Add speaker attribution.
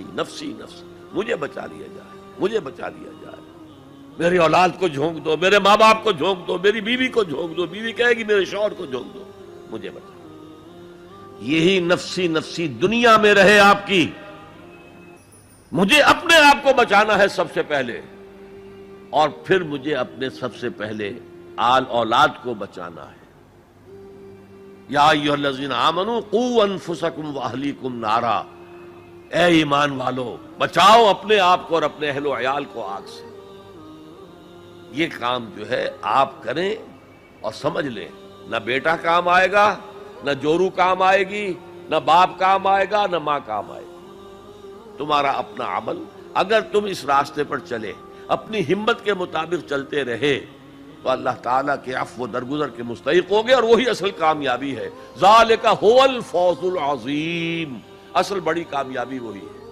Speaker 1: نفسی نفسی نفسی، مجھے بچا لیا جائے، مجھے بچا لیا جائے، میری اولاد کو جھونک دو، میرے ماں باپ کو جھونک دو، میری بیوی کو جھونک دو، بیوی کہے گی میرے شوہر کو جھونک دو، مجھے بچا۔ یہی نفسی نفسی دنیا میں رہے آپ کی، مجھے اپنے آپ کو بچانا ہے سب سے پہلے، اور پھر مجھے اپنے سب سے پہلے آل اولاد کو بچانا ہے۔ یا ایھا الذین آمنوا قوا انفسکم واہلیکم نارا، اے ایمان والو بچاؤ اپنے آپ کو اور اپنے اہل و عیال کو آگ سے۔ یہ کام جو ہے آپ کریں اور سمجھ لیں، نہ بیٹا کام آئے گا، نہ جورو کام آئے گی، نہ باپ کام آئے گا، نہ ماں کام آئے گی۔ تمہارا اپنا عمل، اگر تم اس راستے پر چلے، اپنی ہمت کے مطابق چلتے رہے، تو اللہ تعالیٰ کے عفو و درگزر کے مستحق ہوگے، اور وہی اصل کامیابی ہے۔ ذالک ھو الفوز العظیم، اصل بڑی کامیابی وہی ہے۔